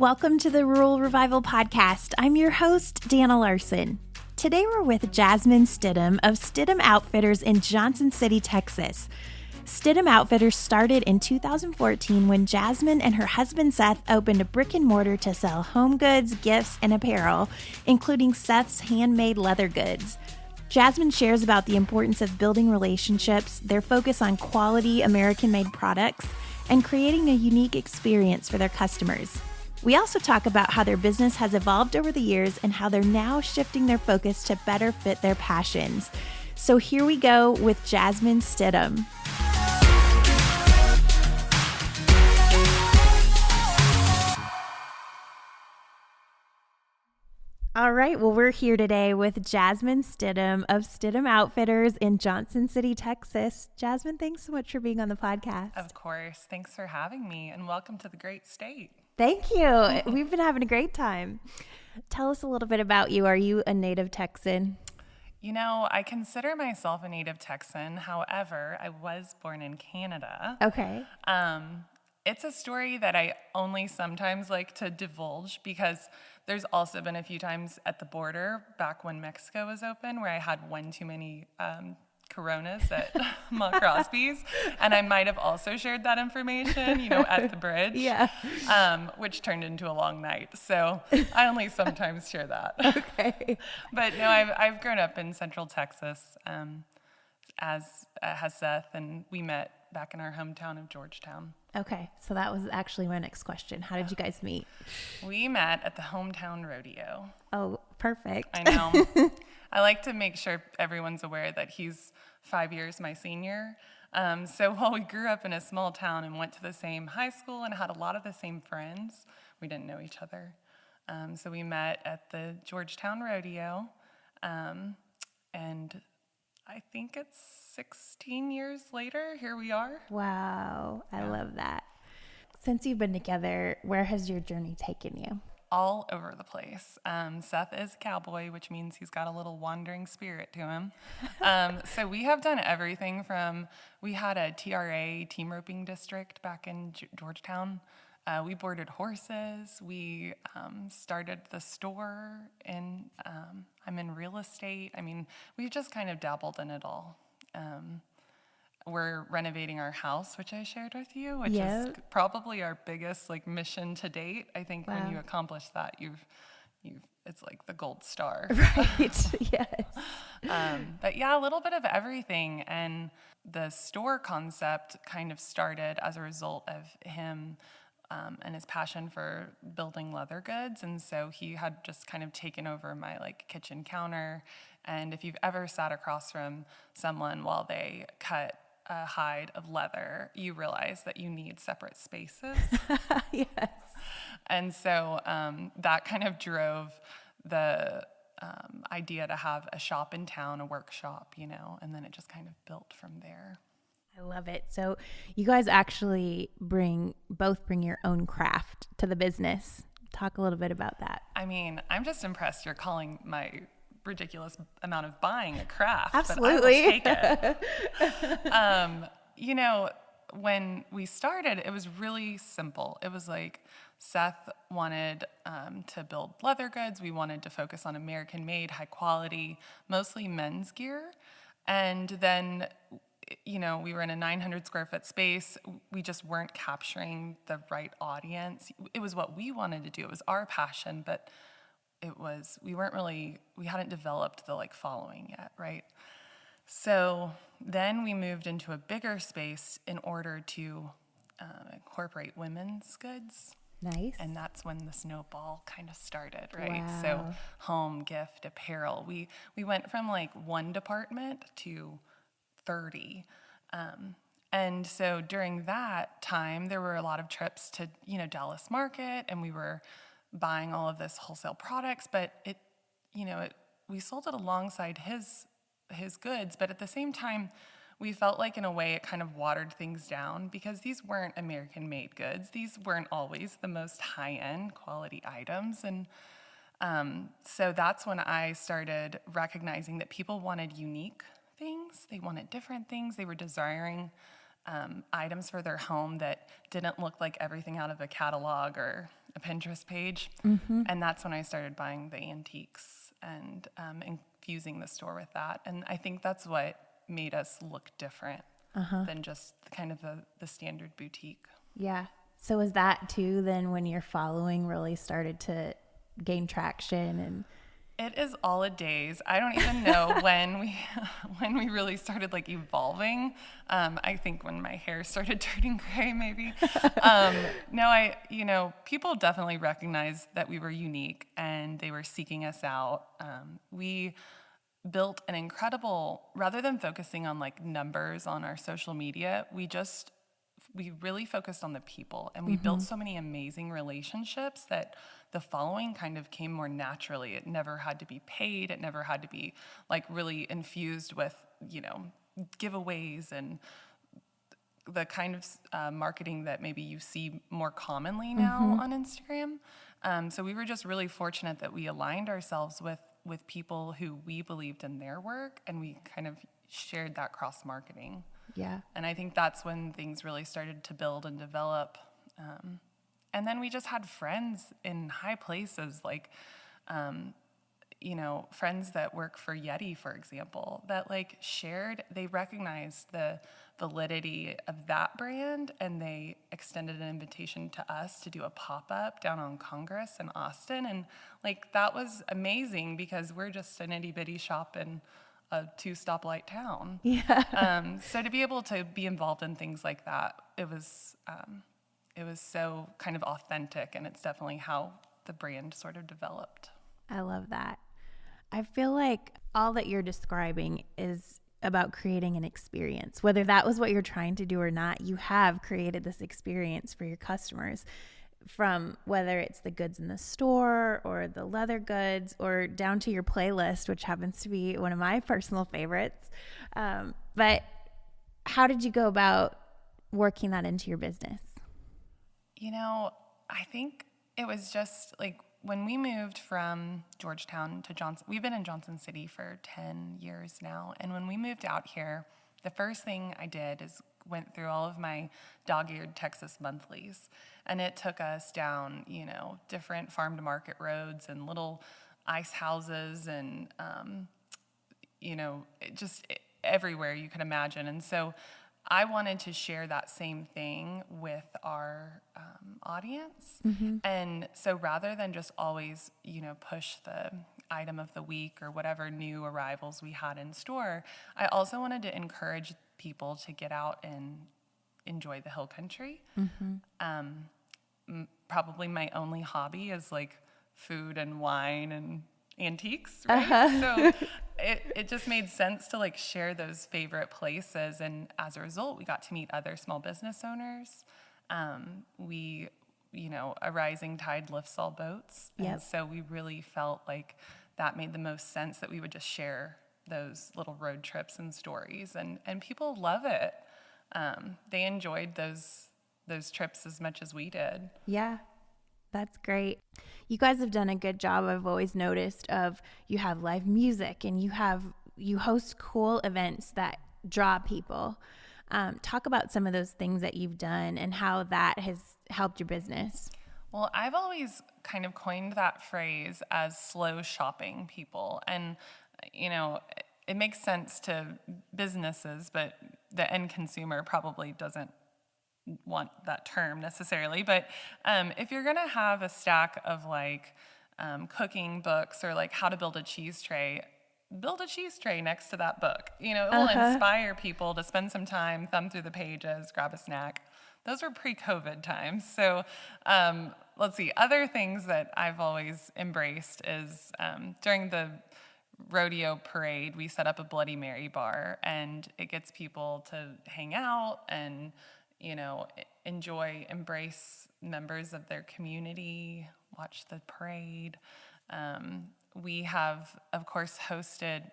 Welcome to the Rural Revival Podcast. I'm your host, Dana Larson. Today we're with Jasmin Stidham of Stidham Outfitters in Johnson City, Texas. Stidham Outfitters started in 2014 when Jasmin and her husband Seth opened a brick and mortar to sell home goods, gifts, and apparel, including Seth's handmade leather goods. Jasmin shares about the importance of building relationships, their focus on quality American-made products, and creating a unique experience for their customers. We also talk about how their business has evolved over the years and how they're now shifting their focus to better fit their passions. So here we go with Jasmin Stidham. All right, well, we're here today with Jasmin Stidham of Stidham Outfitters in Johnson City, Texas. Jasmin, thanks so much for being on the podcast. Of course. Thanks for having me, and welcome to the great state. Thank you. We've been having a great time. Tell us a little bit about you. Are you a native Texan? You know, I consider myself a native Texan. However, I was born in Canada. Okay. It's a story that I only sometimes like to divulge because there's also been a few times at the border back when Mexico was open where I had one too many Coronas at Ma Crosby's, and I might have also shared that information, at the bridge, which turned into a long night. So I only sometimes share that. Okay. But no, I've grown up in Central Texas, as has Seth, and we met back in our hometown of Georgetown. Okay, so that was actually my next question. How did you guys meet? We met at the hometown rodeo. Oh, perfect. I know. I like to make sure everyone's aware that he's 5 years my senior. So while we grew up in a small town and went to the same high school and had a lot of the same friends, we didn't know each other. So we met at the Georgetown rodeo, and I think it's 16 years later, here we are. Wow, I love that. Since you've been together, where has your journey taken you? All over the place. Seth is a cowboy, which means he's got a little wandering spirit to him. So we have done everything from, we had a TRA, team roping district back in Georgetown. We boarded horses. We started the store, and I'm in real estate. I mean, we've just kind of dabbled in it all. We're renovating our house, which I shared with you, which is probably our biggest mission to date. I think when you accomplish that, it's like the gold star. Right. Yes. But yeah, a little bit of everything. And the store concept kind of started as a result of him and his passion for building leather goods. And so he had just kind of taken over my kitchen counter. And if you've ever sat across from someone while they cut a hide of leather, you realize that you need separate spaces. Yes. And so that kind of drove the idea to have a shop in town, a workshop, and then it just kind of built from there. I love it. So you guys actually both bring your own craft to the business. Talk a little bit about that. I mean, I'm just impressed you're calling my ridiculous amount of buying a craft. Absolutely. But I will take it. When we started, it was really simple. It was Seth wanted to build leather goods. We wanted to focus on American-made, high quality, mostly men's gear. And then we were in a 900 square foot space. We just weren't capturing the right audience. It was what we wanted to do. It was our passion, but we hadn't developed the following yet, right? So then we moved into a bigger space in order to incorporate women's goods. Nice. And that's when the snowball kind of started, right? Wow. So home, gift, apparel. We went from one department to 30. And so during that time, there were a lot of trips to, Dallas Market, and we were buying all of this wholesale products, but we sold it alongside his goods, but at the same time, we felt like in a way it kind of watered things down because these weren't American-made goods. These weren't always the most high-end quality items, and so that's when I started recognizing that people wanted unique things. They wanted different things. They were desiring items for their home that didn't look like everything out of a catalog or a Pinterest page. And that's when I started buying the antiques and infusing the store with that. And I think that's what made us look different than just kind of the standard boutique. Yeah. So was that too then when your following really started to gain traction? And it is all a days. I don't even know when we really started like evolving. I think when my hair started turning gray, maybe. No, people definitely recognized that we were unique and they were seeking us out. We built an incredible, rather than focusing on like numbers on our social media, we really focused on the people, and we built so many amazing relationships that the following kind of came more naturally. It never had to be paid. It never had to be like really infused with, giveaways and the kind of marketing that maybe you see more commonly now on Instagram. So we were just really fortunate that we aligned ourselves with people who we believed in their work, and we kind of shared that cross marketing. yeah. And I think that's when things really started to build and develop. And then we just had friends in high places, like, friends that work for Yeti, for example, that they recognized the validity of that brand, and they extended an invitation to us to do a pop-up down on Congress in Austin. And that was amazing because we're just an itty bitty shop in a 2-stoplight town. Yeah. So to be able to be involved in things like that, it was so kind of authentic, and it's definitely how the brand sort of developed. I love that. I feel like all that you're describing is about creating an experience. Whether that was what you're trying to do or not, you have created this experience for your customers, from whether it's the goods in the store or the leather goods or down to your playlist, which happens to be one of my personal favorites. But how did you go about working that into your business? I think it was just when we moved from Georgetown to Johnson. We've been in Johnson City for 10 years now. And when we moved out here, the first thing I did is went through all of my dog-eared Texas monthlies. And it took us down, different farm to market roads and little ice houses and, just everywhere you could imagine. And so I wanted to share that same thing with our audience. And so rather than just always, push the item of the week or whatever new arrivals we had in store, I also wanted to encourage people to get out and enjoy the hill country. Probably my only hobby is food and wine and antiques, right? So it just made sense to share those favorite places, and as a result, we got to meet other small business owners. A rising tide lifts all boats, and so we really felt like that made the most sense, that we would just share those little road trips and stories, and people love it. They enjoyed those trips as much as we did. Yeah. That's great. You guys have done a good job. I've always noticed you have live music and you host cool events that draw people. Talk about some of those things that you've done and how that has helped your business. Well, I've always kind of coined that phrase as slow shopping people. And, it makes sense to businesses, but the end consumer probably doesn't want that term necessarily. But if you're going to have a stack of cooking books or how to build a cheese tray, build a cheese tray next to that book. It will inspire people to spend some time, thumb through the pages, grab a snack. Those were pre-COVID times. So let's see. Other things that I've always embraced is during the rodeo parade, we set up a Bloody Mary bar, and it gets people to hang out and embrace members of their community, watch the parade. We have, of course, hosted,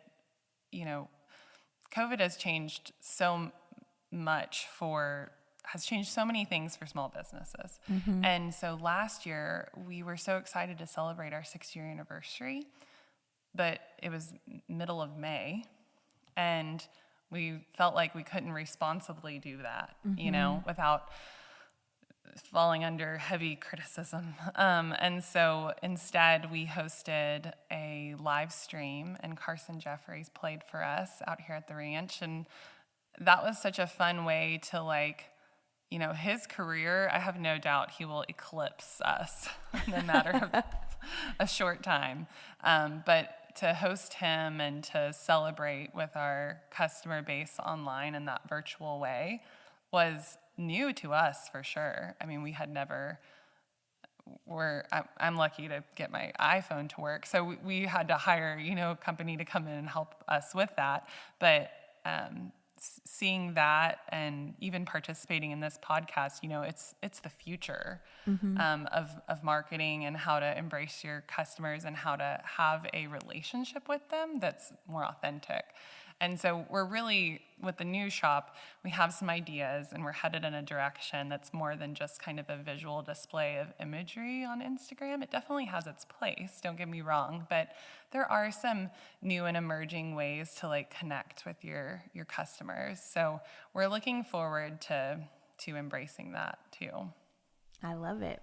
COVID has changed so many things for small businesses. And so last year, we were so excited to celebrate our 6-year anniversary, but it was middle of May, and we felt like we couldn't responsibly do that, without falling under heavy criticism. And so instead we hosted a live stream, and Carson Jeffries played for us out here at the ranch. And that was such a fun way to, like, you know, his career, I have no doubt he will eclipse us in a matter of a short time. But to host him and to celebrate with our customer base online in that virtual way was new to us for sure. I mean, we had never, I'm lucky to get my iPhone to work. So we had to hire, you know, a company to come in and help us with that. But seeing that and even participating in this podcast, you know, it's the future of marketing and how to embrace your customers and how to have a relationship with them that's more authentic. And so we're really, with the new shop, we have some ideas and we're headed in a direction that's more than just kind of a visual display of imagery on Instagram. It definitely has its place, don't get me wrong, but there are some new and emerging ways to, like, connect with your customers. So we're looking forward to embracing that too. I love it.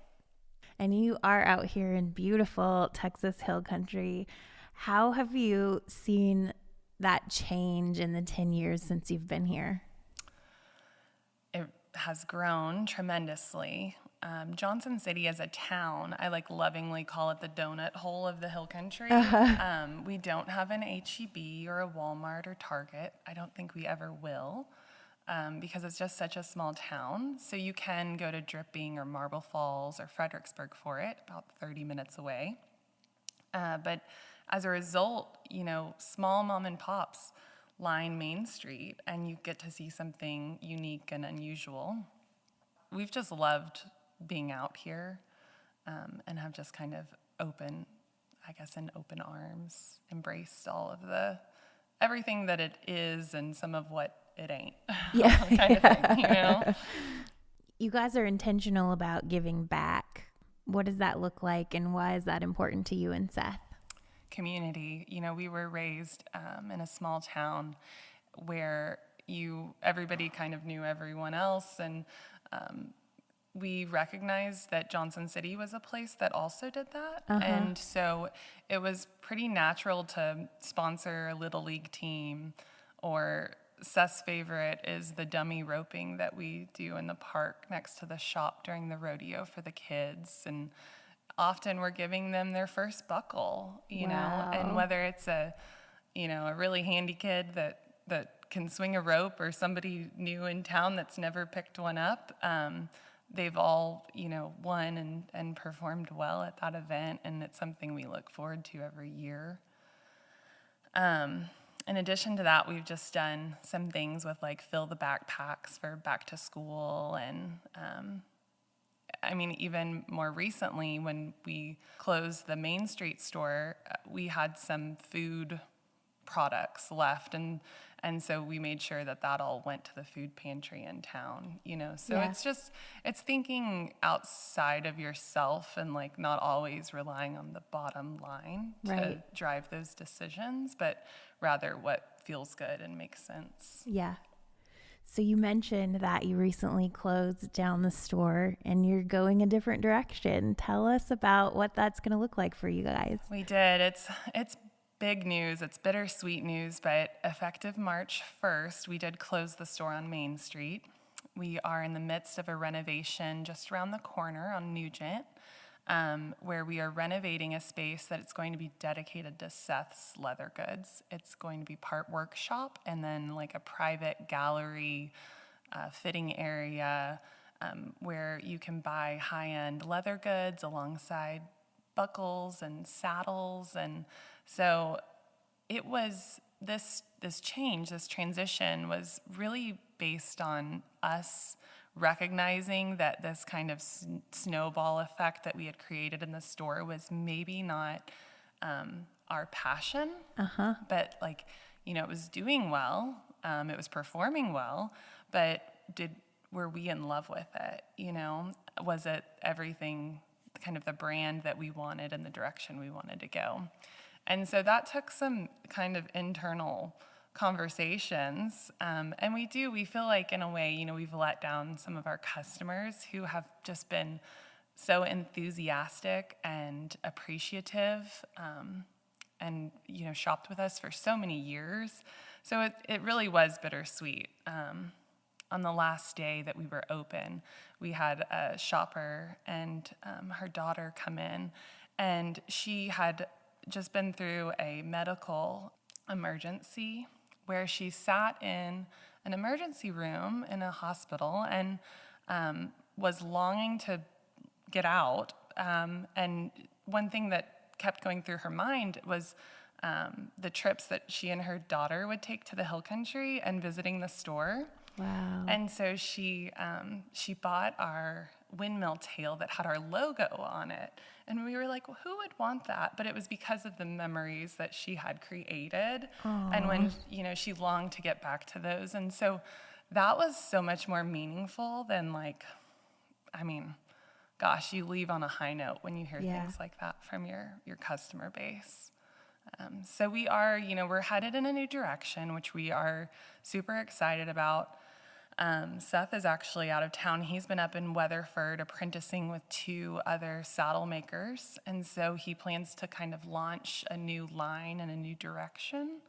And you are out here in beautiful Texas Hill Country. How have you seen that change in the 10 years since you've been here? It has grown tremendously. Johnson City as a town, I like lovingly call it the donut hole of the Hill Country. We don't have an H-E-B or a Walmart or Target. I don't think we ever will, because it's just such a small town. So you can go to Dripping or Marble Falls or Fredericksburg for it, about 30 minutes away. But as a result, you know, small mom and pops line Main Street, and you get to see something unique and unusual. We've just loved being out here, and have just kind of open arms, embraced all of everything that it is and some of what it ain't. Yeah. Kind of thing, you know? You guys are intentional about giving back. What does that look like, and why is that important to you and Seth? Community. You know, we were raised in a small town where everybody kind of knew everyone else, and we recognized that Johnson City was a place that also did that. And so it was pretty natural to sponsor a Little League team, or Seth's favorite is the dummy roping that we do in the park next to the shop during the rodeo for the kids. And often we're giving them their first buckle, you know, and whether it's a really handy kid that can swing a rope, or somebody new in town that's never picked one up, they've all, you know, won and performed well at that event, and it's something we look forward to every year. In addition to that, we've just done some things with, like, fill the backpacks for back to school, and I mean, even more recently, when we closed the Main Street store, we had some food products left, and so we made sure that all went to the food pantry in town, you know. So it's thinking outside of yourself and, like, not always relying on the bottom line to drive those decisions, but rather what feels good and makes sense. Yeah. So you mentioned that you recently closed down the store and you're going a different direction. Tell us about what that's going to look like for you guys. We did. It's big news. It's bittersweet news, but effective March 1st, we did close the store on Main Street. We are in the midst of a renovation just around the corner on Nugent, where we are renovating a space that it's going to be dedicated to Seth's leather goods. It's going to be part workshop and then, like, a private gallery fitting area where you can buy high-end leather goods alongside buckles and saddles. And so it was this transition was really based on us recognizing that this kind of snowball effect that we had created in the store was maybe not our passion, but, like, you know, it was doing well, it was performing well, but were we in love with it? You know, was it everything, kind of the brand that we wanted and the direction we wanted to go? And so that took some kind of internal conversations. And we feel like in a way, we've let down some of our customers who have just been so enthusiastic and appreciative, and, shopped with us for so many years. So it really was bittersweet. On the last day that we were open, we had a shopper and her daughter come in, and she had just been through a medical emergency where she sat in an emergency room in a hospital and was longing to get out. And one thing that kept going through her mind was the trips that she and her daughter would take to the hill country and visiting the store. Wow. And so she bought our windmill tail that had our logo on it. And we were like, well, who would want that? But it was because of the memories that she had created. Aww. And when, she longed to get back to those. And so that was so much more meaningful than gosh, you leave on a high note when you hear things like that from your customer base. So we are, we're headed in a new direction, which we are super excited about. Seth is actually out of town. He's been up in Weatherford apprenticing with 2 other saddle makers. And so he plans to kind of launch a new line and a new direction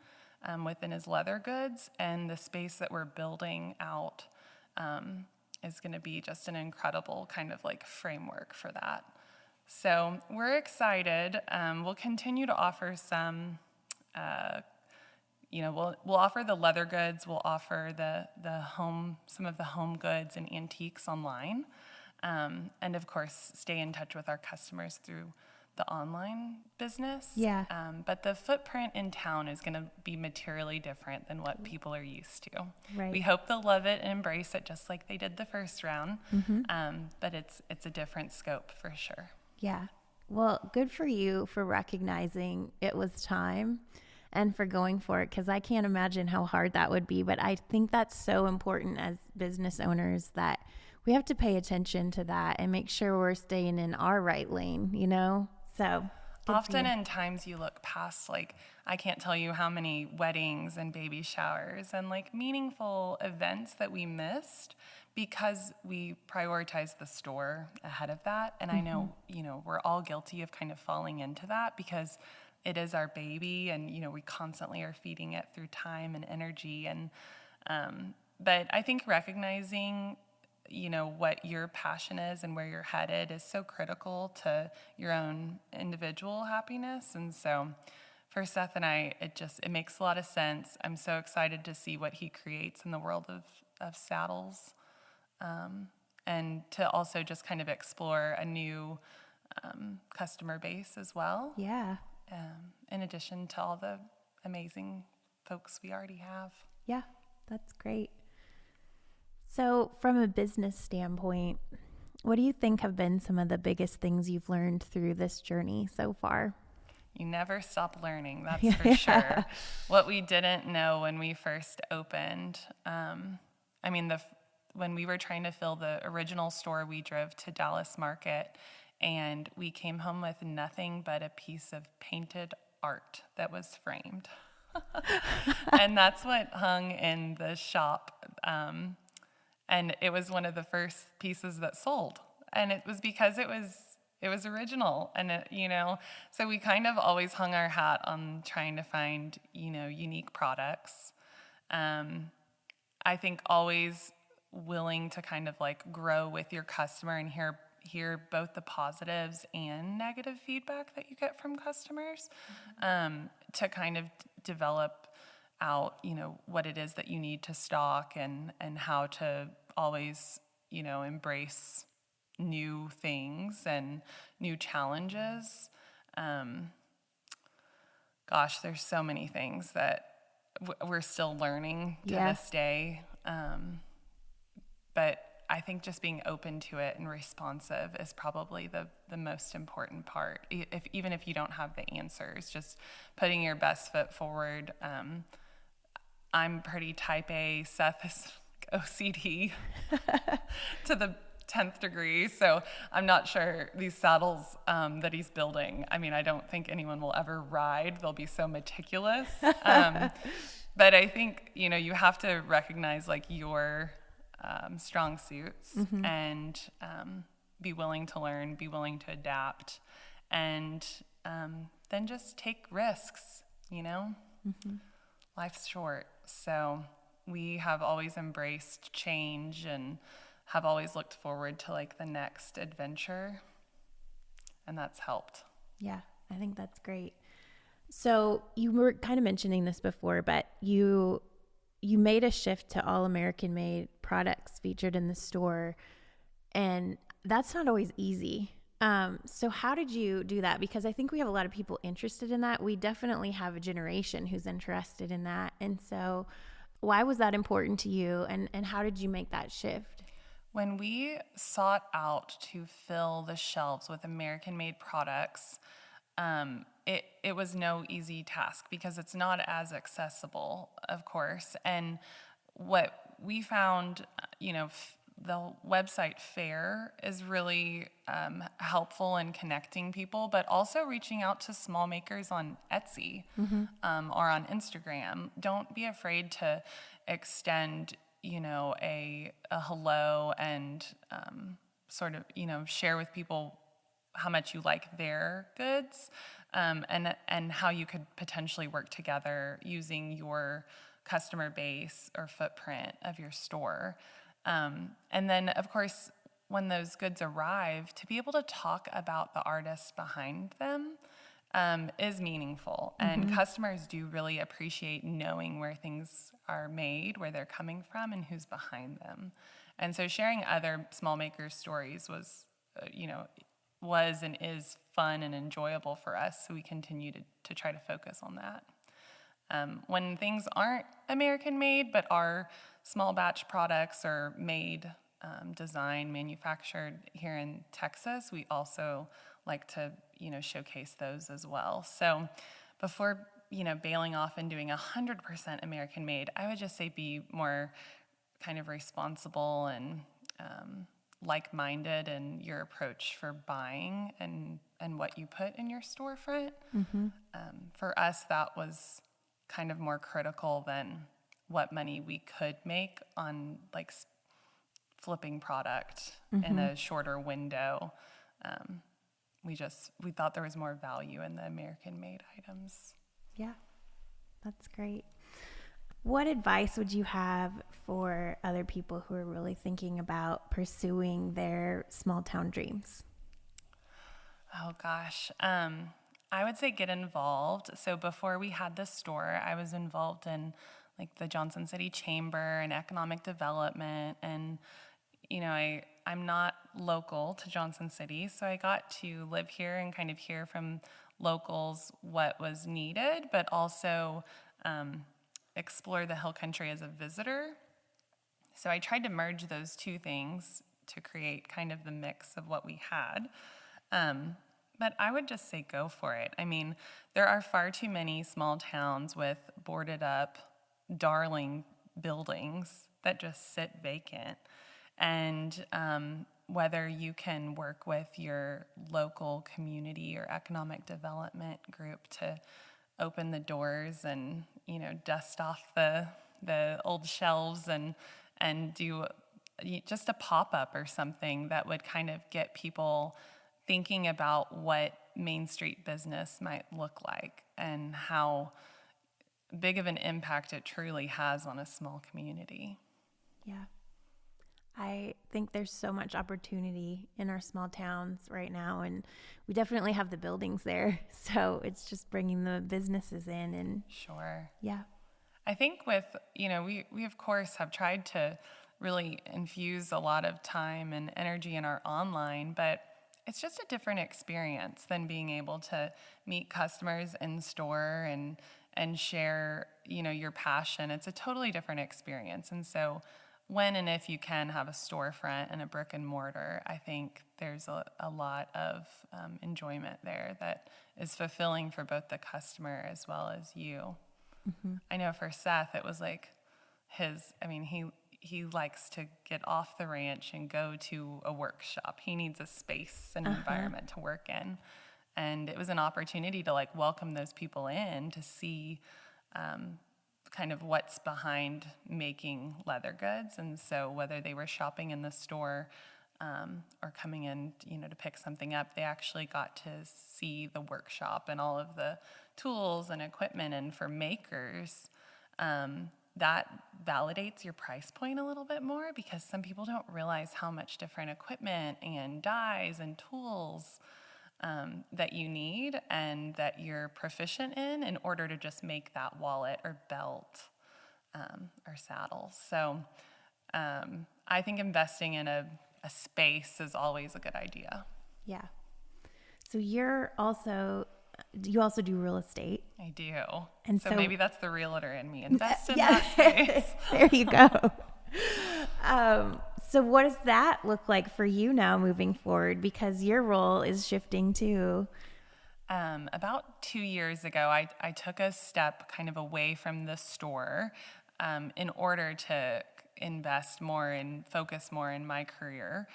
within his leather goods. And the space that we're building out is going to be just an incredible kind of framework for that. So we're excited. We'll continue to offer some, we'll offer the leather goods. We'll offer some of the home goods and antiques online, and of course stay in touch with our customers through the online business. Yeah. But the footprint in town is going to be materially different than what people are used to. Right. We hope they'll love it and embrace it just like they did the first round. But it's a different scope for sure. Yeah. Well, good for you for recognizing it was time and for going for it, because I can't imagine how hard that would be. But I think that's so important as business owners that we have to pay attention to that and make sure we're staying in our right lane, So often in times you look past, I can't tell you how many weddings and baby showers and meaningful events that we missed because we prioritized the store ahead of that. And I know, we're all guilty of kind of falling into that because it is our baby and, we constantly are feeding it through time and energy. And, but I think recognizing, what your passion is and where you're headed is so critical to your own individual happiness. And so for Seth and I, it makes a lot of sense. I'm so excited to see what he creates in the world of saddles. And to also just kind of explore a new customer base as well. Yeah. In addition to all the amazing folks we already have. Yeah, that's great. So from a business standpoint, what do you think have been some of the biggest things you've learned through this journey so far? You never stop learning, that's for sure. What we didn't know when we first opened, when we were trying to fill the original store, we drove to Dallas Market and we came home with nothing but a piece of painted art that was framed. And that's what hung in the shop. And it was one of the first pieces that sold. And it was because it was original. And so we kind of always hung our hat on trying to find, unique products. I think always willing to kind of grow with your customer and hear both the positives and negative feedback that you get from customers, to kind of develop out, what it is that you need to stock and how to always, embrace new things and new challenges. Gosh, there's so many things that we're still learning to this day. But I think just being open to it and responsive is probably the most important part. Even if you don't have the answers, just putting your best foot forward. I'm pretty type A. Seth is OCD to the 10th degree. So I'm not sure these saddles that he's building, I don't think anyone will ever ride. They'll be so meticulous. But I think, you have to recognize like your strong suits and be willing to learn, be willing to adapt, and then just take risks, Life's short. So we have always embraced change and have always looked forward to like the next adventure, and that's helped. Yeah, I think that's great. So you were kind of mentioning this before, but you made a shift to all American made products featured in the store, and that's not always easy. So how did you do that? Because I think we have a lot of people interested in that. We definitely have a generation who's interested in that. And so why was that important to you, and how did you make that shift? When we sought out to fill the shelves with American-made products, it was no easy task because it's not as accessible, of course. And what we found, the website Fair is really helpful in connecting people, but also reaching out to small makers on Etsy or on Instagram. Don't be afraid to extend, a hello and sort of, share with people how much you like their goods and how you could potentially work together using your customer base or footprint of your store. And then, of course, when those goods arrive, to be able to talk about the artists behind them is meaningful. And customers do really appreciate knowing where things are made, where they're coming from, and who's behind them. And so sharing other small makers' stories was and is fun and enjoyable for us. So we continue to try to focus on that. When things aren't American made, but are small batch products or made, designed, manufactured here in Texas, we also like to, showcase those as well. So before, bailing off and doing 100% American made, I would just say be more kind of responsible and like-minded in your approach for buying and what you put in your storefront. For us, that was kind of more critical than what money we could make on like flipping product in a shorter window. We thought there was more value in the American made items. Yeah, that's great. What advice would you have for other people who are really thinking about pursuing their small town dreams? Oh gosh. I would say get involved. So before we had this store, I was involved in like the Johnson City Chamber and economic development. And, I'm not local to Johnson City, so I got to live here and kind of hear from locals what was needed, but also explore the Hill Country as a visitor. So I tried to merge those two things to create kind of the mix of what we had. But I would just say go for it. I mean, there are far too many small towns with boarded up, darling buildings that just sit vacant. And whether you can work with your local community or economic development group to open the doors and, dust off the old shelves and do just a pop-up or something that would kind of get people thinking about what Main Street business might look like and how big of an impact it truly has on a small community. Yeah. I think there's so much opportunity in our small towns right now, and we definitely have the buildings there. So it's just bringing the businesses in and Sure. Yeah. I think with, we of course have tried to really infuse a lot of time and energy in our online, but it's just a different experience than being able to meet customers in store and share, your passion. It's a totally different experience. And so when and if you can have a storefront and a brick and mortar, I think there's a lot of enjoyment there that is fulfilling for both the customer as well as you. I know for Seth, it was like he likes to get off the ranch and go to a workshop. He needs a space and environment to work in. And it was an opportunity to like welcome those people in to see kind of what's behind making leather goods. And so whether they were shopping in the store or coming in, to pick something up, they actually got to see the workshop and all of the tools and equipment. And for makers, that validates your price point a little bit more, because some people don't realize how much different equipment and dyes and tools that you need and that you're proficient in order to just make that wallet or belt or saddle. So I think investing in a space is always a good idea. Yeah. So you also do real estate. I do. And so maybe that's the realtor in me. Invest in yeah. that space. There you go. So what does that look like for you now moving forward? Because your role is shifting too. About 2 years ago, I took a step kind of away from the store in order to invest more and focus more in my career,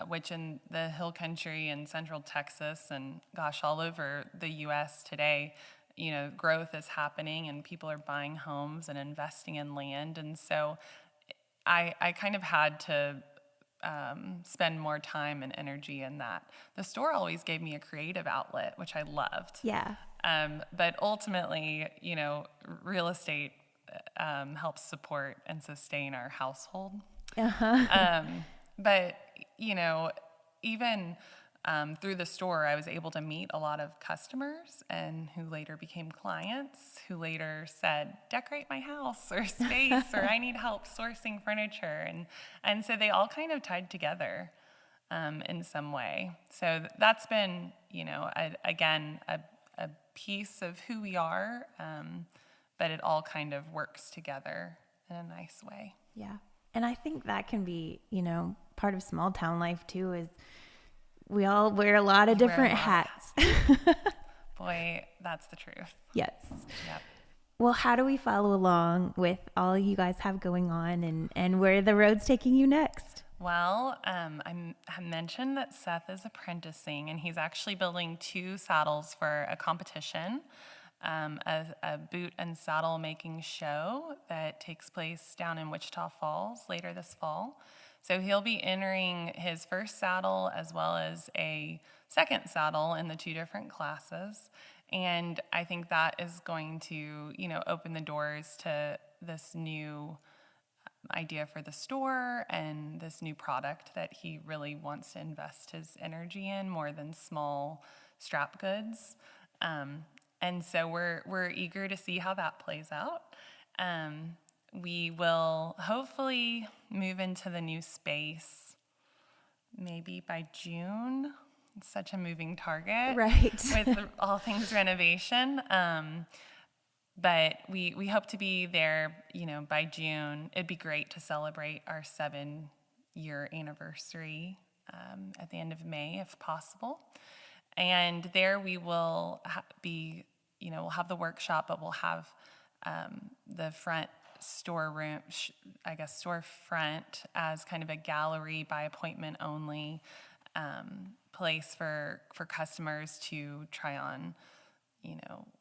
which in the hill country in central Texas and all over the U.S. today, growth is happening and people are buying homes and investing in land. And so I kind of had to spend more time and energy in that. The store always gave me a creative outlet, which I loved. Yeah. But ultimately, real estate helps support and sustain our household. Uh-huh. But, even through the store, I was able to meet a lot of customers and who later became clients, who later said, decorate my house or space, or I need help sourcing furniture. And so they all kind of tied together in some way. So that's been, a piece of who we are, but it all kind of works together in a nice way. Yeah. And I think that can be, part of small town life too, is we all wear a lot of different hats. Boy, that's the truth. Yes. Yep. Well, how do we follow along with all you guys have going on and where the road's taking you next? Well, I mentioned that Seth is apprenticing, and he's actually building 2 saddles for a competition, a boot and saddle making show that takes place down in Wichita Falls later this fall. So he'll be entering his first saddle as well as a second saddle in the 2 different classes. And I think that is going to, open the doors to this new idea for the store and this new product that he really wants to invest his energy in more than small strap goods. And so we're eager to see how that plays out. We will hopefully move into the new space maybe by June. It's such a moving target, right? With all things renovation. But we hope to be there, by June. It'd be great to celebrate our 7-year anniversary at the end of May, if possible. And there we will be, we'll have the workshop, but we'll have the front storeroom, storefront as kind of a gallery by appointment only place for customers to try on,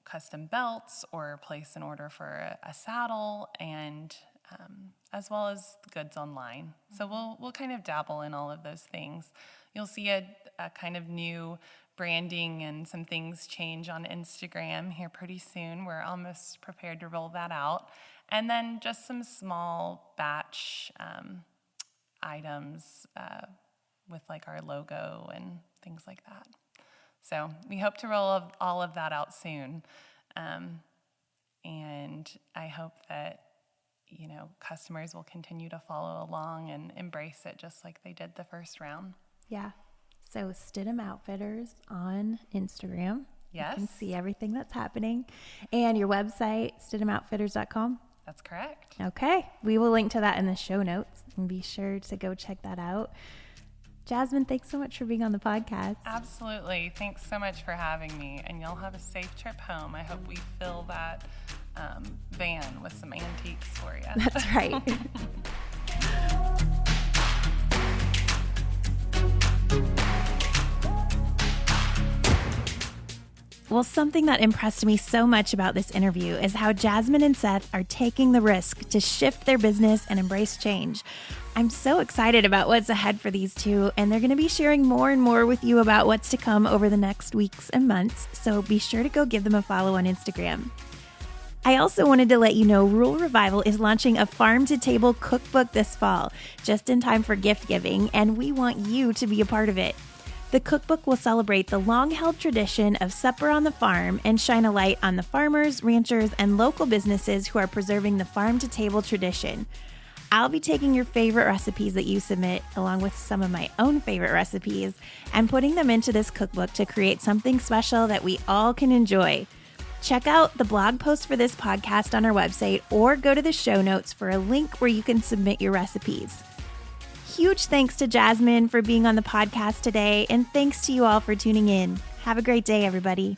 custom belts or place an order for a saddle, and as well as goods online. So we'll kind of dabble in all of those things. You'll see a kind of new branding and some things change on Instagram here pretty soon. We're almost prepared to roll that out. And then just some small batch items with like our logo and things like that. So we hope to roll all of that out soon. And I hope that, customers will continue to follow along and embrace it just like they did the first round. Yeah. So Stidham Outfitters on Instagram. Yes. You can see everything that's happening. And your website, stidhamoutfitters.com. That's correct. Okay. We will link to that in the show notes, and be sure to go check that out. Jasmin, thanks so much for being on the podcast. Absolutely. Thanks so much for having me. And y'all have a safe trip home. I hope we fill that van with some antiques for you. That's right. Well, something that impressed me so much about this interview is how Jasmin and Seth are taking the risk to shift their business and embrace change. I'm so excited about what's ahead for these two, and they're going to be sharing more and more with you about what's to come over the next weeks and months, so be sure to go give them a follow on Instagram. I also wanted to let you know Rural Revival is launching a farm-to-table cookbook this fall, just in time for gift giving, and we want you to be a part of it. The cookbook will celebrate the long-held tradition of supper on the farm and shine a light on the farmers, ranchers, and local businesses who are preserving the farm-to-table tradition. I'll be taking your favorite recipes that you submit, along with some of my own favorite recipes, and putting them into this cookbook to create something special that we all can enjoy. Check out the blog post for this podcast on our website or go to the show notes for a link where you can submit your recipes. Huge thanks to Jasmin for being on the podcast today, and thanks to you all for tuning in. Have a great day, everybody.